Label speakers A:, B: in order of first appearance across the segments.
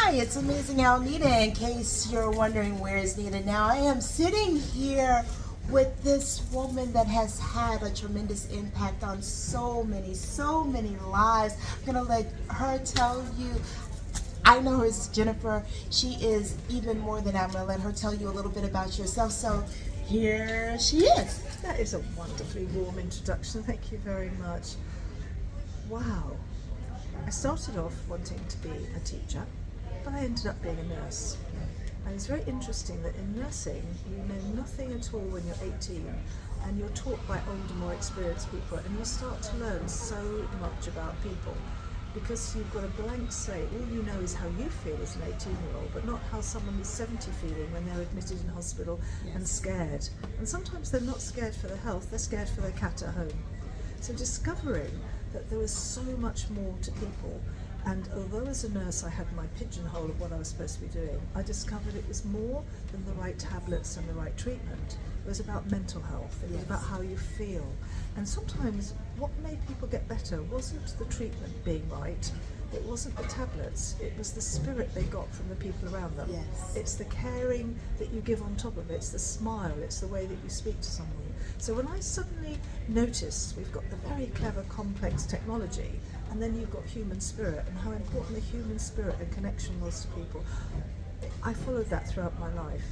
A: Hi, it's Amazing Alnita. In case you're wondering where is Nita now, I am sitting here with this woman that has had a tremendous impact on so many lives. I'm gonna let her tell you. I know her as Jennifer. She is even more than that. I'm gonna let her tell you a little bit about yourself. So here she is.
B: That is a wonderfully warm introduction. Thank you very much. Wow. I started off wanting to be a teacher, but I ended up being a nurse. And it's very interesting that in nursing, you know nothing at all when you're 18, and you're taught by older, more experienced people, and you start to learn so much about people. Because you've got a blank slate, all you know is how you feel as an 18-year-old, but not how someone who's 70 feeling when they're admitted in hospital and scared. And sometimes they're not scared for their health, they're scared for their cat at home. So discovering that there was so much more to people, and although as a nurse I had my pigeonhole of what I was supposed to be doing, I discovered it was more than the right tablets and the right treatment. It was about mental health, it was about how you feel. And sometimes what made people get better wasn't the treatment being right, it wasn't the tablets, it was the spirit they got from the people around them.
A: Yes.
B: It's the caring that you give on top of it, it's the smile, it's the way that you speak to someone. So when I suddenly noticed we've got the very clever, complex technology, and then you've got human spirit, and how important the human spirit and connection was to people, I followed that throughout my life.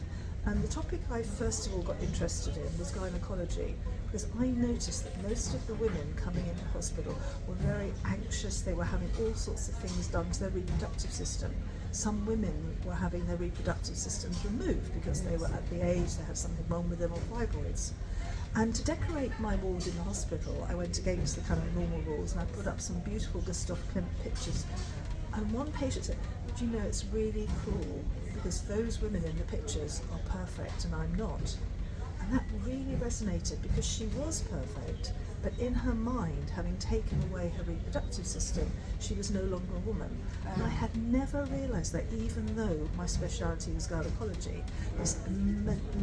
B: And the topic I first of all got interested in was gynecology, because I noticed that most of the women coming into hospital were very anxious. They were having all sorts of things done to their reproductive system. Some women were having their reproductive systems removed because they were at the age, they had something wrong with them, or fibroids. And to decorate my walls in the hospital, I went against the kind of normal rules, and I put up some beautiful Gustav Klimt pictures. And one patient said, "Do you know, it's really cruel because those women in the pictures are perfect and I'm not." And that really resonated because she was perfect, but in her mind, having taken away her reproductive system, she was no longer a woman. And I had never realised that even though my speciality was gynecology, this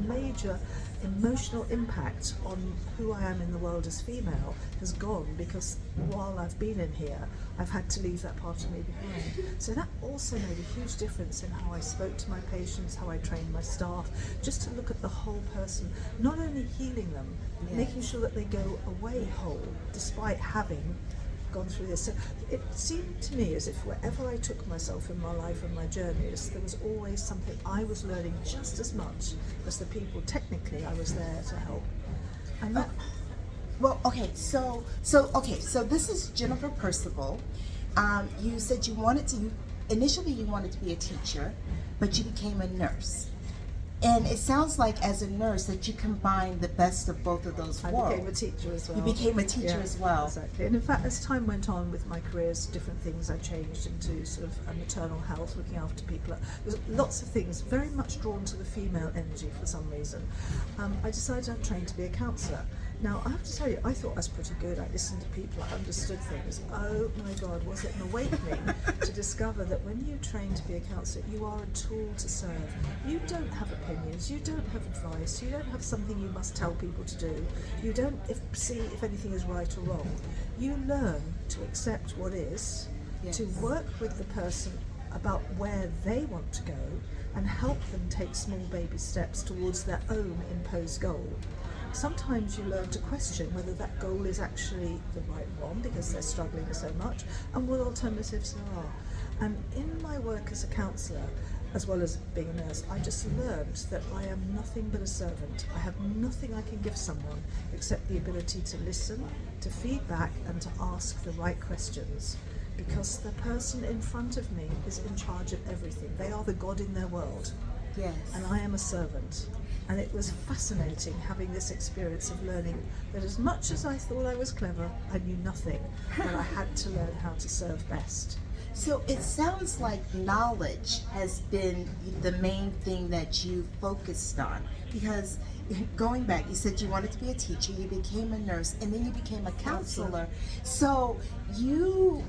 B: major emotional impact on who I am in the world as female has gone, because while I've been in here, I've had to leave that part of me behind. So that also made a huge difference in how I spoke to my patients, how I trained my staff, just to look at the whole person, not only healing them, making sure that they go away whole, despite having gone through this. So it seemed to me as if wherever I took myself in my life and my journeys, there was always something I was learning just as much as the people technically I was there to help. And that,
A: So this is Jennifer Percival. You said initially you wanted to be a teacher, but you became a nurse. And it sounds like as a nurse that you combined the best of both of those worlds.
B: I became a teacher as well.
A: You became a teacher as well.
B: Exactly. And in fact, as time went on with my careers, different things I changed into sort of maternal health, looking after people. There's lots of things, very much drawn to the female energy for some reason. I decided I'd train to be a counsellor. Now, I have to tell you, I thought I was pretty good. I listened to people, I understood things. Oh my God, was it an awakening to discover that when you train to be a counsellor, you are a tool to serve. You don't have opinions, you don't have advice, you don't have something you must tell people to do. You don't see if anything is right or wrong. You learn to accept what is, to work with the person about where they want to go, and help them take small baby steps towards their own imposed goal. Sometimes you learn to question whether that goal is actually the right one because they're struggling so much, and what alternatives there are. And in my work as a counsellor, as well as being a nurse, I just learned that I am nothing but a servant. I have nothing I can give someone except the ability to listen, to feedback, and to ask the right questions. Because the person in front of me is in charge of everything. They are the God in their world.
A: Yes.
B: And I am a servant. And it was fascinating having this experience of learning that as much as I thought I was clever, I knew nothing, but I had to learn how to serve best.
A: So it sounds like knowledge has been the main thing that you focused on, because going back, you said you wanted to be a teacher, you became a nurse, and then you became a counselor. So you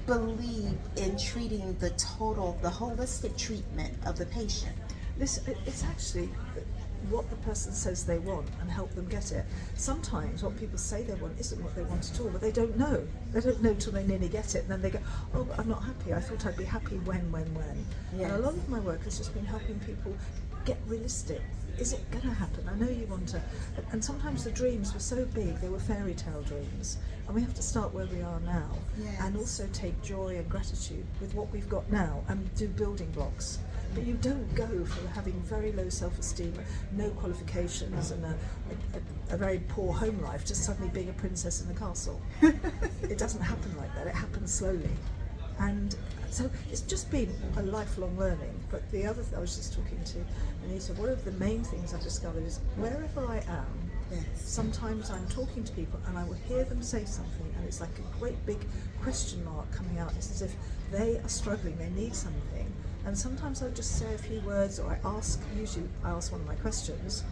A: believe in treating the holistic treatment of the patient.
B: It's actually, what the person says they want and help them get it. Sometimes what people say they want isn't what they want at all, but they don't know. They don't know till they nearly get it, and then they go, oh, but I'm not happy. I thought I'd be happy when.
A: Yes.
B: And a lot of my work has just been helping people get realistic. Is it going to happen? I know you want to. And sometimes the dreams were so big, they were fairy tale dreams. And we have to start where we are now.
A: Yes.
B: And also take joy and gratitude with what we've got now and do building blocks. But you don't go from having very low self-esteem, no qualifications and a very poor home life to suddenly being a princess in the castle. It doesn't happen like that. It happens slowly. And so it's just been a lifelong learning. But the other I was just talking to Alnita, one of the main things I've discovered is wherever I am,
A: Yes.
B: sometimes I'm talking to people and I will hear them say something and it's like a great big question mark coming out. It's as if they are struggling, they need something. And sometimes I'll just say a few words, or usually I ask one of my questions,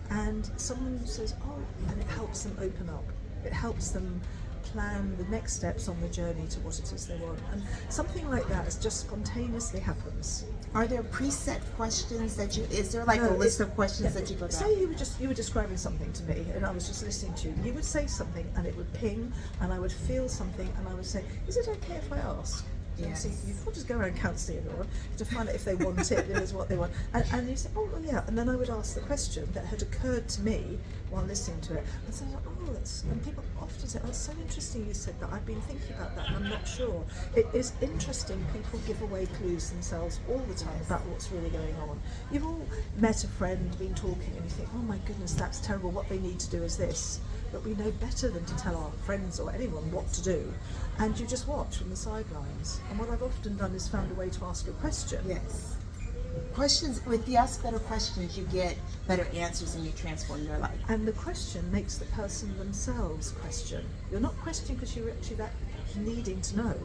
B: and someone says, oh, and it helps them open up. It helps them plan the next steps on the journey to what it is they want. And something like that is just spontaneously happens.
A: Are there preset questions that is there like
B: No,
A: a list of questions that you go down?
B: Say you were describing something to me and I was just listening to you. You would say something and it would ping and I would feel something and I would say, is it okay if I ask?
A: Yes.
B: See, you can't just go around counselling everyone to find out if they want it, if it's what they want. And you say, oh, well, yeah. And then I would ask the question that had occurred to me while listening to it. And so I was like, oh, and people often say, oh, it's so interesting you said that. I've been thinking about that and I'm not sure. It is interesting. People give away clues themselves all the time about what's really going on. You've all met a friend, been talking, and you think, oh my goodness, that's terrible. What they need to do is this. But we know better than to tell our friends or anyone what to do. And you just watch from the sidelines. And what I've often done is found a way to ask a question.
A: Yes. Questions, if you ask better questions, you get better answers and you transform your life.
B: And the question makes the person themselves question. You're not questioning because you're actually that needing to know.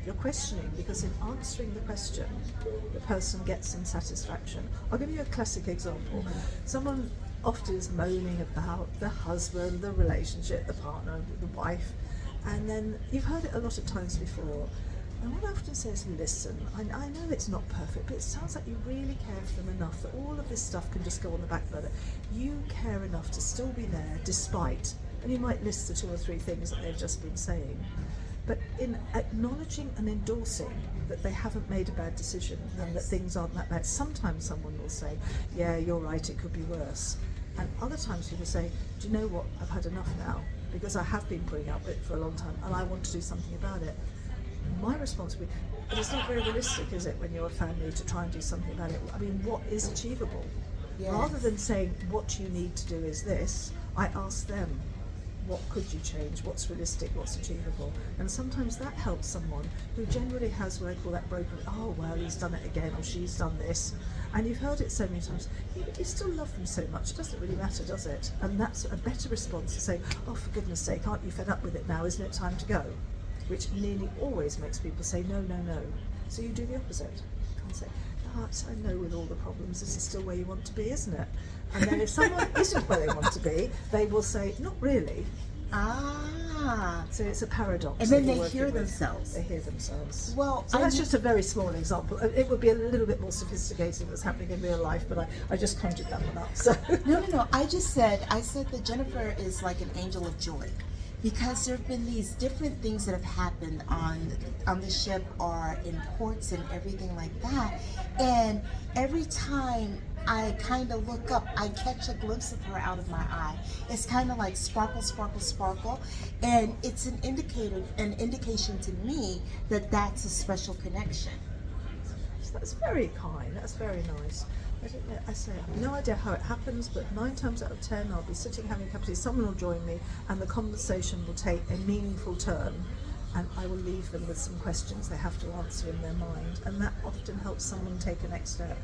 B: You're questioning because in answering the question, the person gets some satisfaction. I'll give you a classic example. Someone often is moaning about the husband, the relationship, the partner, the wife, and then you've heard it a lot of times before. And what I often say is, listen, I know it's not perfect, but it sounds like you really care for them enough that all of this stuff can just go on the back burner. You care enough to still be there despite, and you might list the 2 or 3 things that they've just been saying, but in acknowledging and endorsing that they haven't made a bad decision and that things aren't that bad. Sometimes someone will say, yeah, you're right, it could be worse. And other times people say, do you know what, I've had enough now, because I have been putting up with it for a long time and I want to do something about it. My response would be, but it's not very realistic, is it, when you're a family to try and do something about it? I mean, what is achievable?
A: Yes.
B: Rather than saying, what you need to do is this, I ask them, what could you change? What's realistic? What's achievable? And sometimes that helps someone who generally has what I call that broken, oh, well, he's done it again, or she's done this. And you've heard it so many times, you still love them so much, it doesn't really matter, does it? And that's a better response to say, oh, for goodness sake, aren't you fed up with it now? Isn't it time to go? Which nearly always makes people say, no, no, no. So you do the opposite. And say, I know with all the problems, this is still where you want to be, isn't it? And then if someone isn't where they want to be, they will say, not really.
A: Ah.
B: So it's a paradox.
A: And then
B: that
A: they
B: you're
A: hear
B: working with.
A: themselves.
B: They hear themselves.
A: Well,
B: So that's just a very small example. It would be a little bit more sophisticated if it's happening in real life, but I just conjured that one up. So.
A: No. I said that Jennifer is like an angel of joy, because there have been these different things that have happened on the ship or in ports and everything like that. And every time I kind of look up, I catch a glimpse of her out of my eye. It's kind of like sparkle, sparkle, sparkle. And it's an indication to me that that's a special connection.
B: That's very kind. That's very nice. I don't know. I say I have no idea how it happens, but 9 times out of 10, I'll be sitting having a cup of tea. Someone will join me, and the conversation will take a meaningful turn, and I will leave them with some questions they have to answer in their mind, and that often helps someone take a next step.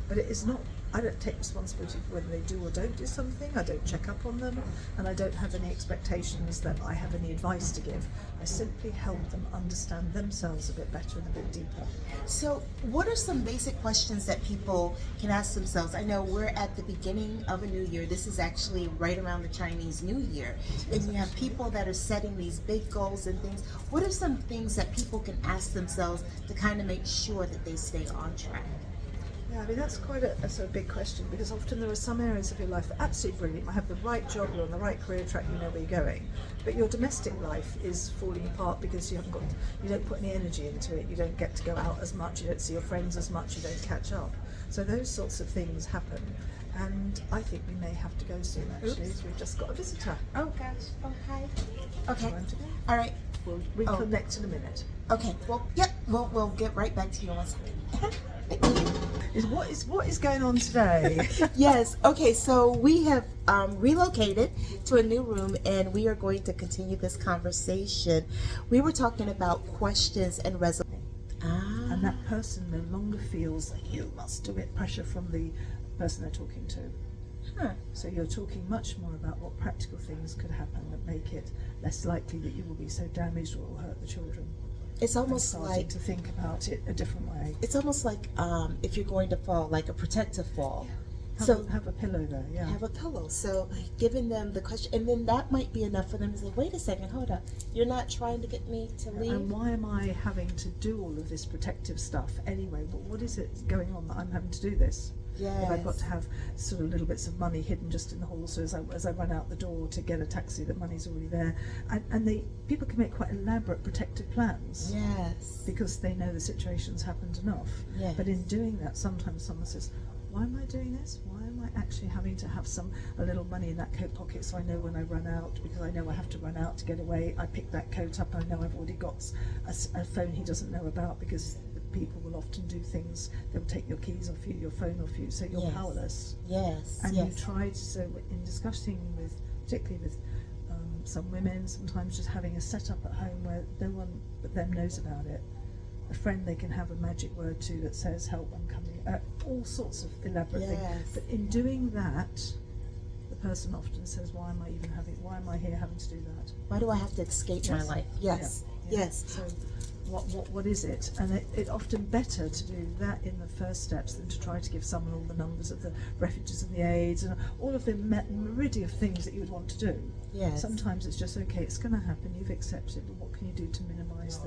B: But it is not. I don't take responsibility for whether they do or don't do something. I don't check up on them, and I don't have any expectations that I have any advice to give. I simply help them understand themselves a bit better and a bit deeper.
A: So what are some basic questions that people can ask themselves? I know we're at the beginning of a new year. This is actually right around the Chinese New Year. And you have people that are setting these big goals and things. What are some things that people can ask themselves to kind of make sure that they stay on track?
B: Yeah, I mean, that's quite a sort of big question, because often there are some areas of your life that are absolutely brilliant. You have the right job, you're on the right career track, you know where you're going. But your domestic life is falling apart because you don't put any energy into it, you don't get to go out as much, you don't see your friends as much, you don't catch up. So those sorts of things happen. And I think we may have to go soon, actually, as we've just got a visitor.
A: Oh gosh. Oh hi. Okay.
B: Time to go.
A: All right.
B: We'll reconnect in a minute.
A: Okay. Well, yep. We'll get right back to you in 1 second. Thank you.
B: What is going on today?
A: Yes. Okay. So we have relocated to a new room, and we are going to continue this conversation. We were talking about questions and resolution.
B: And that person no longer feels that you must do it, pressure from the person they're talking to. So you're talking much more about what practical things could happen that make it less likely that you will be so damaged or will hurt the children.
A: It's almost
B: and
A: like
B: to think about it a different way.
A: It's almost like if you're going to fall, like a protective fall.
B: Have a pillow there, yeah.
A: Have a pillow. So giving them the question, and then that might be enough for them to say, wait a second, hold up. You're not trying to get me to leave?
B: And why am I having to do all of this protective stuff anyway? What is it going on that I'm having to do this?
A: Yes.
B: If I've got to have sort of little bits of money hidden just in the hall, so as I run out the door to get a taxi, the money's already there. And people can make quite elaborate protective plans.
A: Yes.
B: Because they know the situation's happened enough.
A: Yes.
B: But in doing that, sometimes someone says, why am I doing this? Why am I actually having to have a little money in that coat pocket so I know when I run out, because I know I have to run out to get away. I pick that coat up, I know I've already got a phone he doesn't know about, because people will often do things, they'll take your keys off you, your phone off you, so you're powerless.
A: Yes.
B: And you tried, so in discussing with, particularly with some women, sometimes just having a setup at home where no one but them knows about it. A friend they can have a magic word to that says, help, I'm coming, all sorts of elaborate things. But in doing that, the person often says, why am I here having to do that?
A: Why do I have to escape my life? Yes.
B: Yeah.
A: Yes.
B: So what is it? And it's often better to do that in the first steps than to try to give someone all the numbers of the refugees and the aids and all of the myriad of things that you would want to do.
A: Yes.
B: Sometimes it's just, okay, it's going to happen, you've accepted, but what can you do to minimise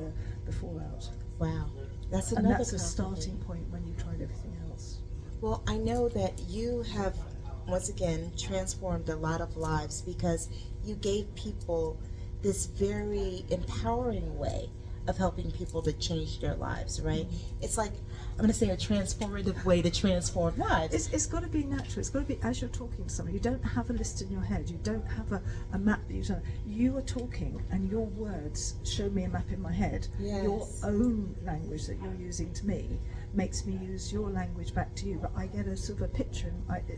B: the fallout?
A: Wow. That's
B: And
A: another
B: that's a starting point when you've tried everything else.
A: Well, I know that you have, once again, transformed a lot of lives, because you gave people this very empowering way of helping people to change their lives, right? It's like, I'm going to say, a transformative way to transform lives.
B: It's got to be natural. It's got to be as you're talking to somebody. You don't have a list in your head. You don't have a map that you've done. You are talking, and your words show me a map in my head.
A: Yes.
B: Your own language that you're using to me makes me use your language back to you. But I get a sort of a picture.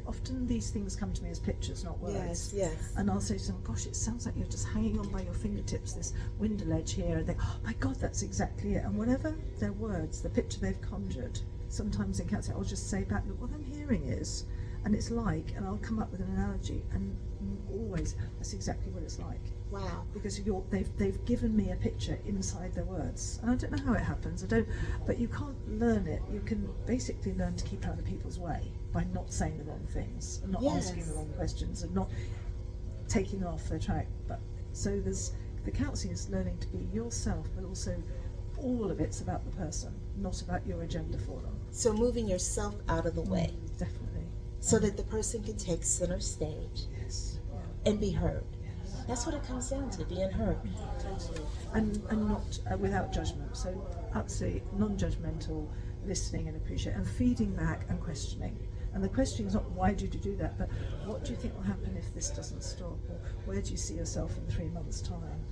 B: Often these things come to me as pictures, not words.
A: Yes.
B: And I'll say to them, gosh, it sounds like you're just hanging on by your fingertips, this window ledge here. And they, oh my God, that's exactly it. And whatever their words, the picture they've conjured, sometimes in counselling, I'll just say back, look, what I'm hearing is, and it's like, and I'll come up with an analogy, and always, that's exactly what it's like.
A: Wow.
B: Because they've given me a picture inside their words. And I don't know how it happens, but you can't learn it. You can basically learn to keep out of people's way by not saying the wrong things, and not asking the wrong questions, and not taking them off their track. But so the counselling is learning to be yourself, but also all of it's about the person, not about your agenda for them.
A: So moving yourself out of the way.
B: Definitely.
A: So that the person can take center stage.
B: Yes.
A: And be heard. That's what it comes down to, being heard.
B: Totally. And not without judgment. So absolutely non-judgmental, listening and appreciate, and feeding back and questioning. And the question is not why did you do that, but what do you think will happen if this doesn't stop? Or where do you see yourself in 3 months' time?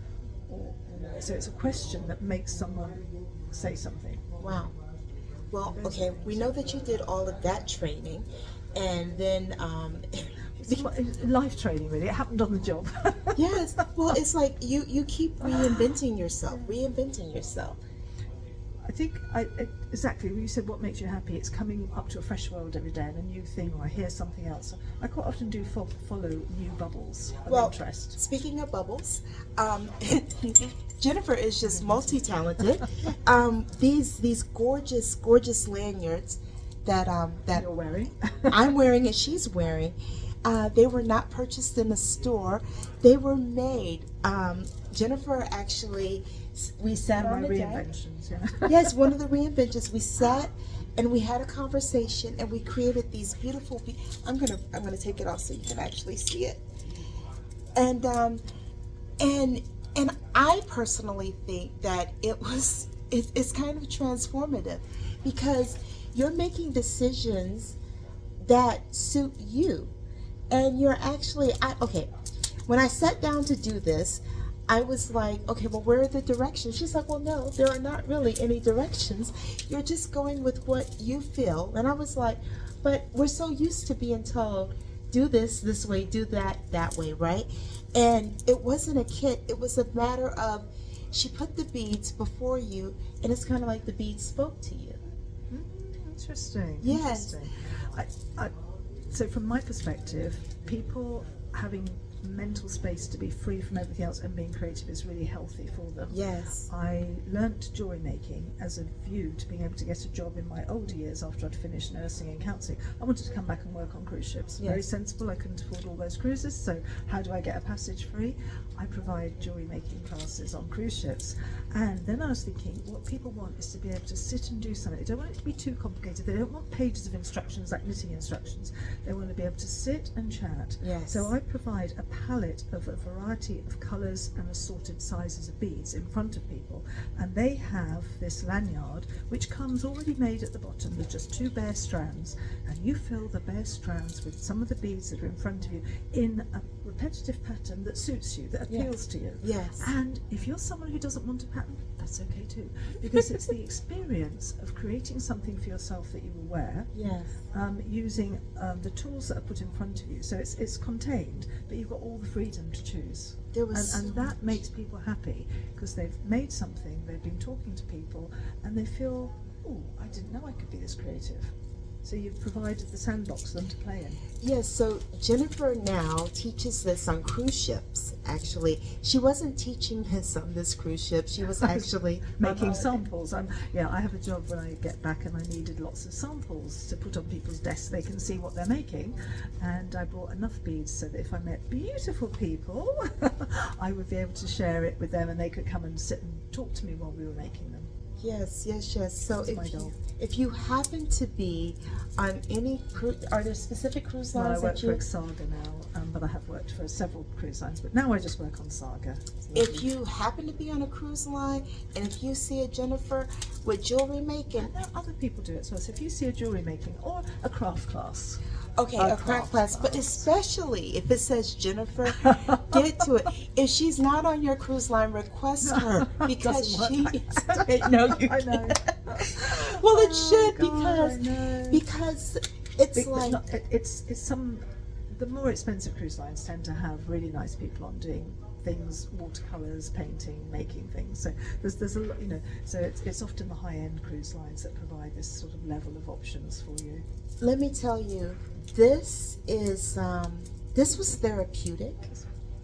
B: So it's a question that makes someone say something.
A: Wow. Well, okay, we know that you did all of that training, and then
B: life training, really. It happened on the job.
A: Yes. Well, it's like you keep reinventing yourself.
B: I think exactly when you said what makes you happy, it's coming up to a fresh world every day and a new thing, or I hear something else. I quite often do follow new bubbles of interest.
A: Speaking of bubbles, Jennifer is just multi-talented. These gorgeous lanyards that
B: you're wearing,
A: I'm wearing and she's wearing. They were not purchased in the store. They were made. Jennifer actually, we sat on the deck.
B: Reinventions, yeah.
A: Yes, one of the reinventions. We sat and we had a conversation, and we created these beautiful. I'm gonna take it off so you can actually see it. And and I personally think that it's kind of transformative, because you're making decisions that suit you, and you're actually okay. When I sat down to do this, I was like, okay, well, where are the directions? She's like, well, no, there are not really any directions. You're just going with what you feel. And I was like, but we're so used to being told, do this way, do that way, right? And it wasn't a kit. It was a matter of, she put the beads before you, and it's kind of like the beads spoke to you.
B: Interesting.
A: Yes.
B: Interesting. So from my perspective, people having mental space to be free from everything else and being creative is really healthy for them.
A: Yes.
B: I learnt jewellery making as a view to being able to get a job in my older years after I'd finished nursing and counselling. I wanted to come back and work on cruise ships.
A: Yes.
B: Very sensible, I couldn't afford all those cruises, so how do I get a passage free? I provide jewellery making classes on cruise ships. And then I was thinking, what people want is to be able to sit and do something. They don't want it to be too complicated. They don't want pages of instructions like knitting instructions. They want to be able to sit and chat.
A: Yes.
B: So I provide a palette of a variety of colours and assorted sizes of beads in front of people, and they have this lanyard which comes already made at the bottom with just 2 bare strands, and you fill the bare strands with some of the beads that are in front of you in a repetitive pattern that suits you, that appeals to you.
A: Yes.
B: And if you're someone who doesn't want a pattern, that's okay too, because it's the experience of creating something for yourself that you will wear.
A: Yes.
B: Using the tools that are put in front of you, so it's contained, but you've got all the freedom to choose. And that makes people happy, because they've made something, they've been talking to people, and they feel, oh, I didn't know I could be this creative. So you've provided the sandbox for them to play in.
A: Yes, so Jennifer now teaches this on cruise ships, actually. She wasn't teaching this on this cruise ship, she was actually
B: making samples. I have a job when I get back, and I needed lots of samples to put on people's desks so they can see what they're making. And I brought enough beads so that if I met beautiful people, I would be able to share it with them, and they could come and sit and talk to me while we were making them.
A: Yes. So
B: That's
A: if you happen to be on any cruise, are there specific cruise lines
B: I work for Saga now, but I have worked for several cruise lines, but now I just work on Saga.
A: If you happen to be on a cruise line, and if you see a Jennifer with jewelry making,
B: and there are other people do it as well. So if you see a jewelry making or a craft class,
A: okay, a craft class, but especially if it says Jennifer, get to it. If she's not on your cruise line, request her, because she. No, you
B: I know.
A: Well, it should,
B: God,
A: because it's like
B: it's some. The more expensive cruise lines tend to have really nice people on doing things, watercolors, painting, making things. So there's a lot, So it's often the high end cruise lines that provide this sort of level of options for you.
A: Let me tell you, this was therapeutic,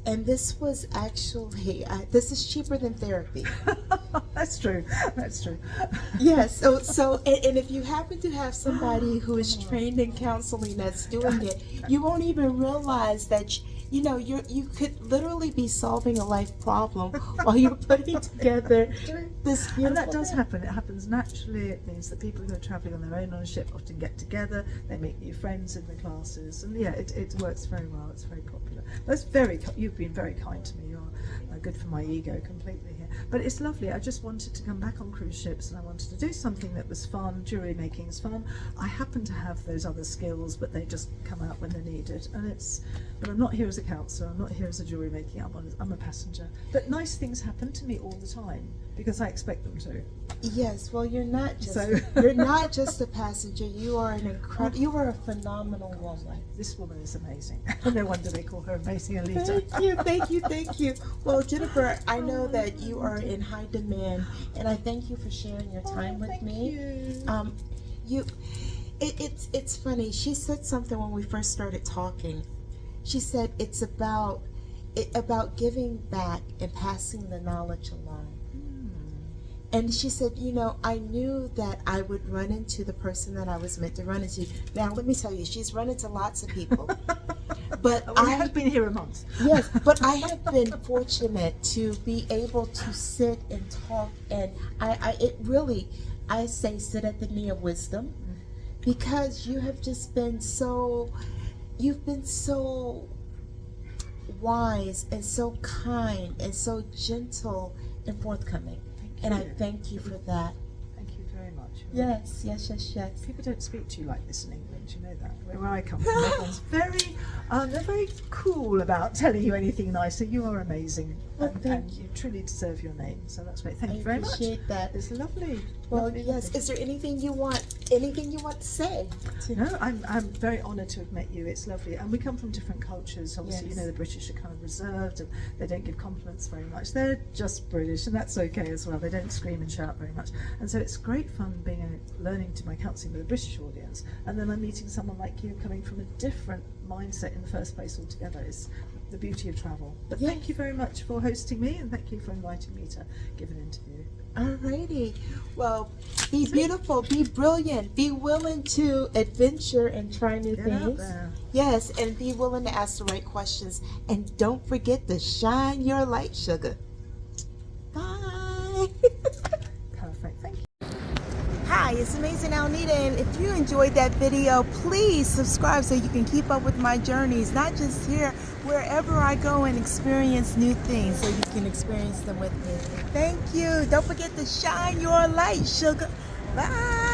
A: and this was actually this is cheaper than therapy.
B: That's true.
A: Yes. So and if you happen to have somebody who is trained in counseling that's doing it, you won't even realize that you could literally be solving a life problem while you're putting together this beautiful
B: And that does
A: thing.
B: happen. It happens naturally. It means that people who are travelling on their own on a ship often get together. They make new friends in the classes, and it works very well. It's very popular. You've been very kind to me. You're good for my ego completely here. But it's lovely. I just wanted to come back on cruise ships, and I wanted to do something that was fun. Jewellery making is fun. I happen to have those other skills, but they just come out when they're needed. But I'm not here as a counsellor. I'm not here as a jewellery making. I'm a passenger. But nice things happen to me all the time because I expect them to.
A: Yes, well, you're not just a passenger. You are you are a phenomenal woman.
B: This woman is amazing. No wonder they call her Amazing Alnita.
A: Thank you. Well, Jennifer, I know that you are in high demand, and I thank you for sharing your time with me. It's funny. She said something when we first started talking. She said it's about giving back and passing the knowledge along. And she said, I knew that I would run into the person that I was meant to run into. Now, let me tell you, she's run into lots of people. But
B: I have been here a month.
A: Yes, but I have been fortunate to be able to sit and talk, and I say sit at the knee of wisdom, because you have just been you've been so wise and so kind and so gentle and forthcoming. And I thank you for that.
B: Thank you very much.
A: Yes, yes, yes, yes.
B: People don't speak to you like this in England, you know that. Where I come from, everyone's they're very cool about telling you anything nice. So you are amazing,
A: Well,
B: and you truly deserve your name. So that's great. Thank you very much.
A: I appreciate that.
B: It's lovely.
A: Well,
B: lovely,
A: yes.
B: lovely.
A: Is there anything you want to say?
B: No, I'm very honoured to have met you. It's lovely, and we come from different cultures. Obviously,
A: Yes.
B: you know, the British are kind of reserved and they don't give compliments very much. They're just British, and that's okay as well. They don't scream and shout very much, and so it's great fun learning to my counselling with a British audience, and then I'm meeting someone like you coming from a different mindset in the first place altogether. It's the beauty of travel. But
A: Yes.
B: thank you very much for hosting me, and thank you for inviting me to give an interview.
A: Alrighty. Well, be beautiful, be brilliant, be willing to adventure and try new
B: Get out
A: things.
B: there.
A: Yes, and be willing to ask the right questions. And don't forget to shine your light, sugar. Bye.
B: Perfect. Thank you.
A: Hi, it's Amazing Alnita, and if you enjoyed that video, please subscribe so you can keep up with my journeys, not just here, wherever I go and experience new things, so you can experience them with me. Thank you. Don't forget to shine your light, sugar. Bye.